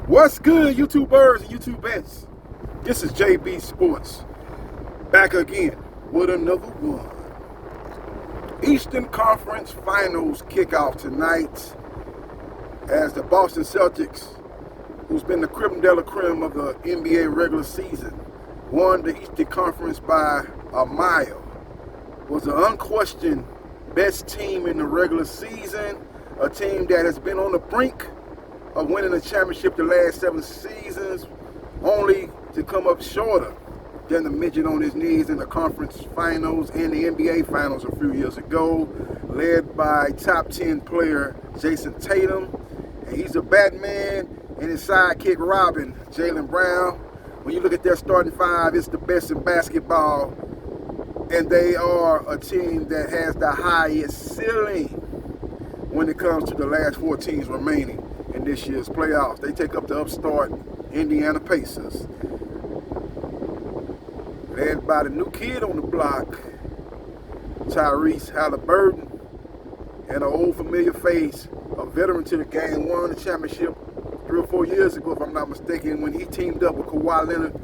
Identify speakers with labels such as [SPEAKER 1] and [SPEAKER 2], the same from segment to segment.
[SPEAKER 1] What's good, YouTubers and YouTubettes? This is JB Sports, back again with another one. Eastern Conference Finals kickoff tonight as the Boston Celtics, who's been the creme de la creme of the NBA regular season, won the Eastern Conference by a mile. Was an unquestioned best team in the regular season, a team that has been on the brink of winning the championship the last 7 seasons, only to come up shorter than the midget on his knees in the conference finals and the NBA finals a few years ago, led by top 10 player Jason Tatum. And he's a Batman, and his sidekick Robin, Jaylen Brown. When you look at their starting five, it's the best in basketball, and they are a team that has the highest ceiling when it comes to the last 4 teams remaining in this year's playoffs. They take up the upstart Indiana Pacers, led by the new kid on the block, Tyrese Halliburton, and an old familiar face, a veteran to the game, won the championship 3 or 4 years ago, if I'm not mistaken, when he teamed up with Kawhi Leonard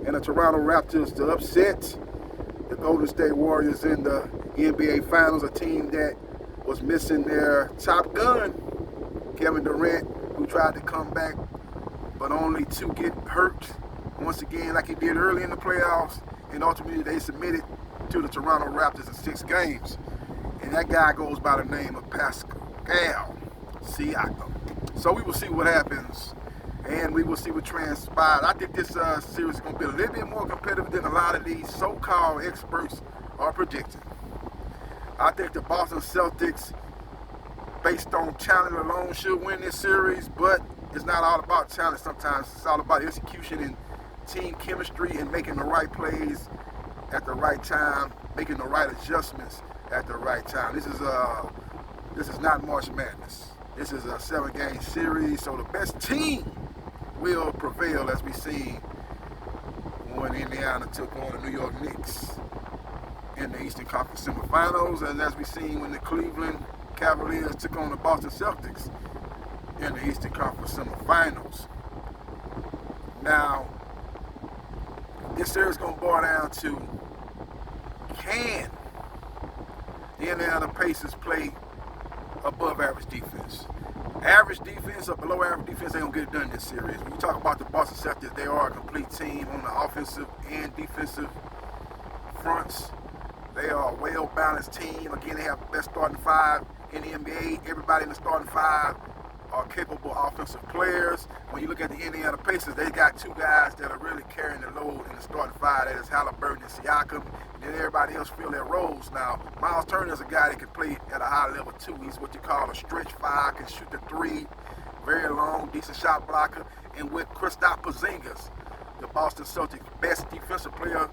[SPEAKER 1] and the Toronto Raptors to upset the Golden State Warriors in the NBA Finals, a team that was missing their top gun, Kevin Durant, who tried to come back, but only to get hurt once again like he did early in the playoffs, and ultimately they submitted to the Toronto Raptors in 6 games. And that guy goes by the name of Pascal Siakam. So we will see what happens, and we will see what transpires. I think this series is going to be a little bit more competitive than a lot of these so-called experts are predicting. I think the Boston Celtics, based on talent alone, should win this series, but it's not all about talent sometimes. It's all about execution and team chemistry and making the right plays at the right time, making the right adjustments at the right time. This is not March Madness. This is a 7-game series, so the best team will prevail, as we seen when Indiana took on the New York Knicks in the Eastern Conference semifinals, and as we seen when the Cleveland Cavaliers took on the Boston Celtics in the Eastern Conference semifinals. Now, this series is going to boil down to, can the Indiana Pacers play above average defense? Average defense or below average defense ain't going to get it done in this series. When you talk about the Boston Celtics, they are a complete team on the offensive and defensive fronts. They are a well-balanced team. Again, they have the best starting 5 in the NBA. Everybody in the starting 5 are capable offensive players. When you look at the Indiana Pacers, they got 2 guys that are really carrying the load in the starting 5. That is Halliburton and Siakam. And then everybody else fill their roles. Now, Miles Turner is a guy that can play at a high level too. He's what you call a stretch 5, can shoot the 3, very long, decent shot blocker. And with Kristaps Porzingis, the Boston Celtics' best defensive player,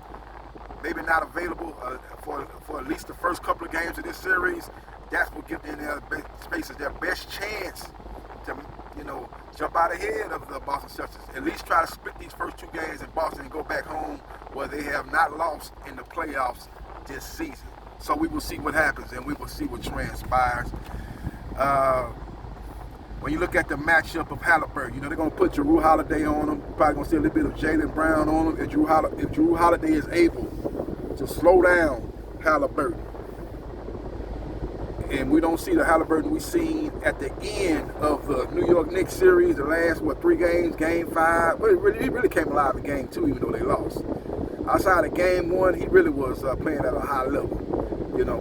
[SPEAKER 1] maybe not available for at least the first couple of games of this series, that's what gives the Indiana Pacers their best chance to, jump out ahead of the Boston Celtics. At least try to split these first 2 games in Boston and go back home where they have not lost in the playoffs this season. So we will see what happens, and we will see what transpires. When you look at the matchup of Halliburton, they're going to put Jrue Holiday on him. Probably going to see a little bit of Jaylen Brown on him. If Jrue Holiday is able to slow down Halliburton, and we don't see the Halliburton we seen at the end of the New York Knicks series, the last, 3 games, game 5. But he really came alive in game 2, even though they lost. Outside of game 1, he really was playing at a high level.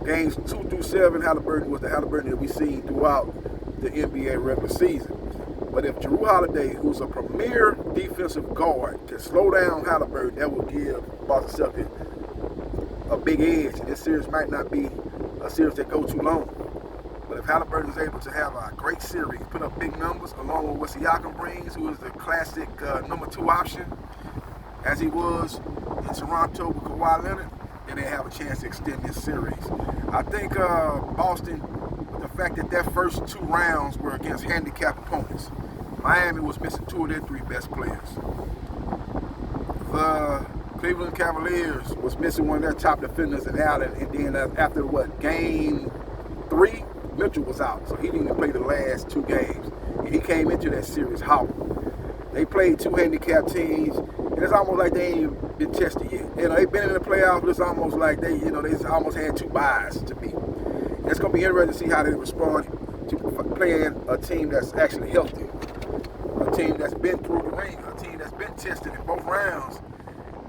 [SPEAKER 1] Games 2 through 7, Halliburton was the Halliburton that we seen throughout the NBA regular season. But if Jrue Holiday, who's a premier defensive guard, can slow down Halliburton, that will give Boston Celtics a big edge. And this series might not be a series that goes too long. But if Halliburton is able to have a great series, put up big numbers, along with what Siakam brings, who is the classic number 2 option, as he was in Toronto with Kawhi Leonard, then they have a chance to extend this series. I think Boston, the fact that their first 2 rounds were against handicapped opponents. Miami was missing 2 of their 3 best players. The Cleveland Cavaliers was missing one of their top defenders in Allen, and then after game 3, Mitchell was out, so he didn't even play the last 2 games. And he came into that series hot. They played two handicapped teams, and it's almost like they ain't been tested yet. They've been in the playoffs, but it's almost like they almost had two byes to me. And it's gonna be interesting to see how they respond to playing a team that's actually healthy, a team that's been through the ring, a team that's been tested in both rounds.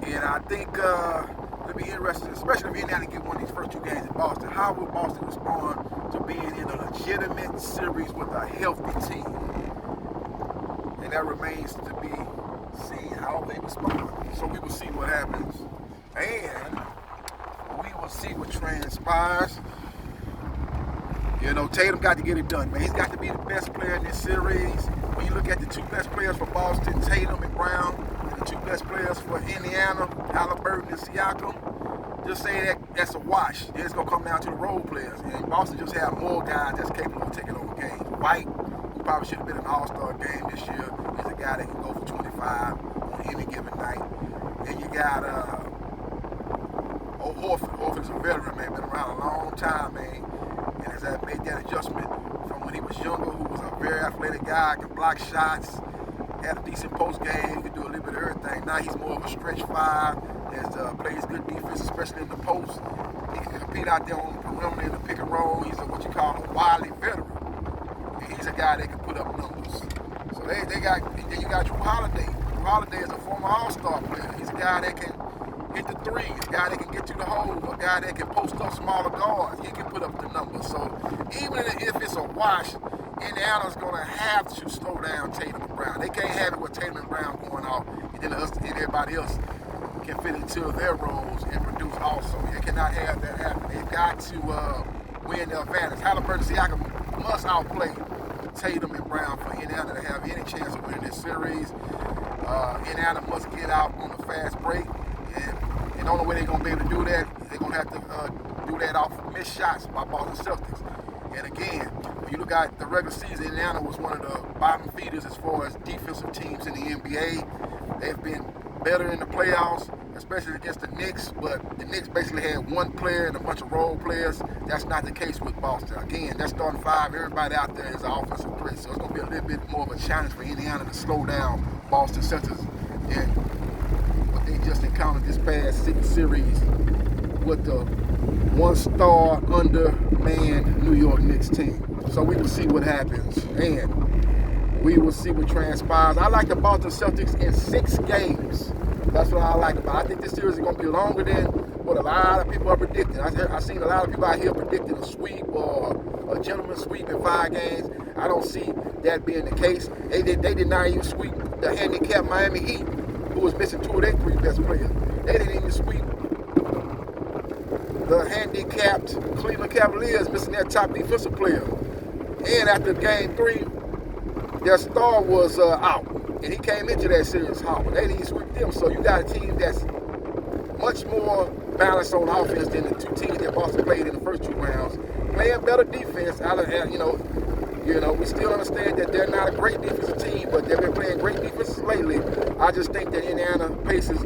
[SPEAKER 1] And I think it'll be interesting, especially if Indiana get one of these first two games in Boston. How will Boston respond to being in a legitimate series with a healthy team? And that remains to be seen how they respond. So we will see what happens. And we will see what transpires. Tatum got to get it done, man. He's got to be the best player in this series. When you look at the two best players for Boston, Tatum and Brown, and the two best players for Indiana, Halliburton and Siakam, just say that's a wash. Then it's going to come down to the role players. And Boston just have more guys that's capable of taking over games. White, who probably should have been an all-star game this year, is a guy that can go for 25 on any given night. Then you got Horford. Horford's a veteran, man. Been around a long time, man. And has made that adjustment from when he was younger, who was a very athletic guy, could block shots, had a decent post game, he could do a little bit of everything. Now he's more of a stretch five, plays good defense, especially in the post. He can compete out there on the perimeter in the pick and roll. He's what you call a wily veteran. And he's a guy that can put up numbers. So then you got Drew Holiday. Drew Holiday is a former All-Star player. He's a guy that can hit the three, a guy that can get to the hole, a guy that can post up smaller guards. He can put up the numbers. So even if it's a wash, Indiana's going to have to slow down Tatum and Brown. They can't have it with Tatum and Brown going off, and then everybody else can fit into their roles and produce also. They cannot have that happen. They've got to win their advantage. Halliburton and Siakam must outplay Tatum and Brown for Indiana to have any chance of winning this series. Indiana must get out on a fast break. And the only way they're going to be able to do that, they're going to have to do that off missed shots by Boston Celtics. And again, when you look at the regular season, Indiana was one of the bottom feeders as far as defensive teams in the NBA. They've been better in the playoffs, especially against the Knicks, but the Knicks basically had one player and a bunch of role players. That's not the case with Boston. Again, that starting five, everybody out there is an offensive threat, so it's going to be a little bit more of a challenge for Indiana to slow down Boston Celtics. And what they just encountered this past series with the one-star undermanned New York Knicks team. So we will see what happens, and we will see what transpires. I like the Boston Celtics in 6 games. That's what I like about it. I think this series is going to be longer than what a lot of people are predicting. I've seen a lot of people out here predicting a sweep or a gentleman's sweep in 5 games. I don't see that being the case. They did not even sweep the handicapped Miami Heat, who was missing 2 of their 3 best players. They didn't even sweep the handicapped Cleveland Cavaliers, missing their top defensive player. And after game 3, their star was out, and he came into that series hot, but they didn't sweep them. So you got a team that's much more balanced on offense than the 2 teams that Boston played in the first 2 rounds, playing better defense. We still understand that they're not a great defensive team, but they've been playing great defenses lately. I just think that Indiana Pacers,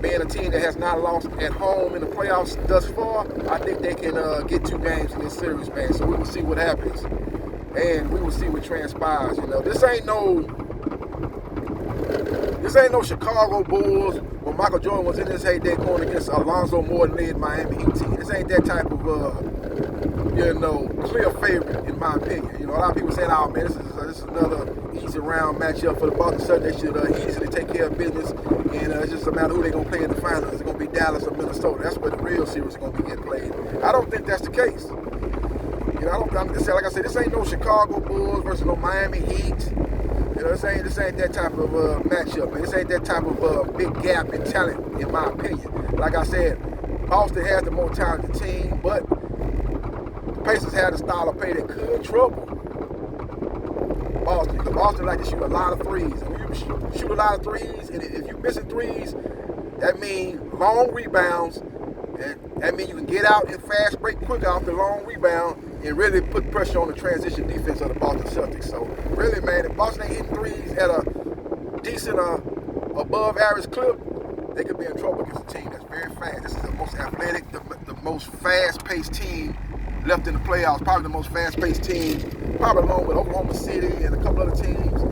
[SPEAKER 1] being a team that has not lost at home in the playoffs thus far, I think they can get 2 games in this series, man. So we will see what happens, and we will see what transpires. This ain't no Chicago Bulls when Michael Jordan was in his heyday going against Alonzo Moore-led Miami Heat team. This ain't that type of clear favorite, in my opinion. A lot of people saying, "Oh man, this is another easy round matchup for the Boston Celtics. They should easily take care of business, and it's just a matter of who they're gonna play in the finals. It's gonna be Dallas or Minnesota. That's where the real series is gonna be getting played." I don't think that's the case. Like I said, this ain't no Chicago Bulls versus no Miami Heat. This ain't that type of matchup, man. This ain't that type of big gap in talent, in my opinion. Like I said, Boston has the more talented team, but the Pacers had a style of play that could trouble Boston. Because Boston like to shoot a lot of threes. And when you shoot a lot of threes, and if you're missing threes, that means long rebounds. And that means you can get out and fast break quick off the long rebound and really put pressure on the transition defense of the Boston Celtics. So really, man, if Boston ain't hitting threes at a decent above average clip, they could be in trouble against a team that's very fast. This is the most athletic, the most fast-paced team left in the playoffs, probably the most fast-paced team, probably along with Oklahoma City and a couple other teams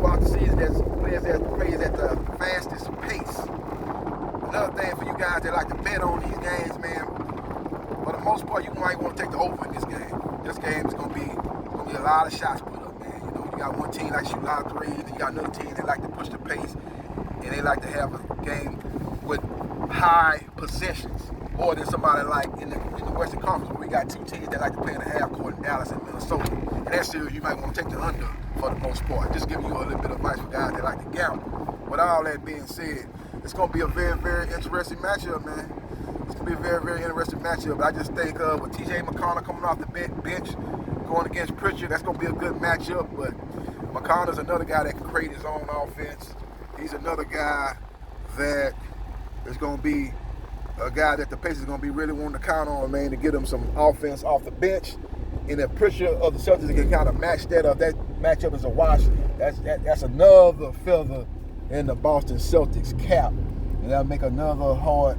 [SPEAKER 1] throughout the season that's a team like shoot a lot of threes, and you got another team that like to push the pace, and they like to have a game with high possessions, more than somebody like in the Western Conference, where we got two teams that like to play in the half court in Dallas and Minnesota. And that series, you might want to take the under for the most part. Just giving you a little bit of advice for guys that like to gamble. With all that being said, it's going to be a very, very interesting matchup, man. It's going to be a very, very interesting matchup. But I just think with T.J. McConnell coming off the bench, going against Pritchard, that's going to be a good matchup. But McConnell's another guy that can create his own offense. He's another guy that is going to be a guy that the Pacers are going to be really wanting to count on, man, to get him some offense off the bench. And if Pritchard of the Celtics can kind of match that up, that matchup is a wash. That's another feather in the Boston Celtics cap. And that'll make another hard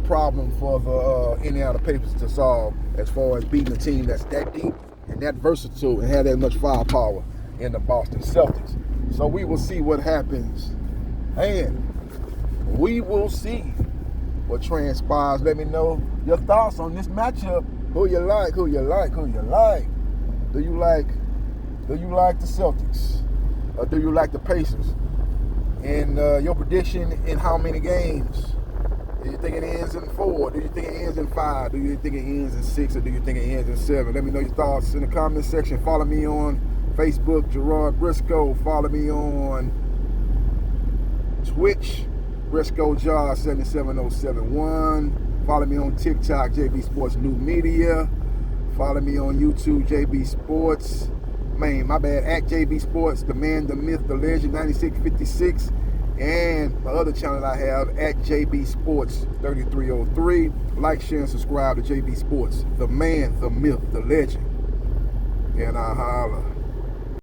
[SPEAKER 1] problem for the Indiana Pacers to solve, as far as beating a team that's that deep and that versatile and have that much firepower in the Boston Celtics. So we will see what happens, and we will see what transpires. Let me know your thoughts on this matchup. Who you like? Who you like? Who you like? Do you like the Celtics? Or do you like the Pacers? And your prediction in how many games? Do you think it ends in 4? Do you think it ends in 5? Do you think it ends in 6? Or do you think it ends in 7? Let me know your thoughts in the comment section. Follow me on Facebook, Gerard Briscoe. Follow me on Twitch, Briscoe Jar 77071. Follow me on TikTok, JB Sports New Media. Follow me on YouTube, JB Sports. At JB Sports, the man, the myth, the legend, 9656. And my other channel I have, at JB Sports 3303. Like, share, and subscribe to JB Sports, the man, the myth, the legend. And I holla.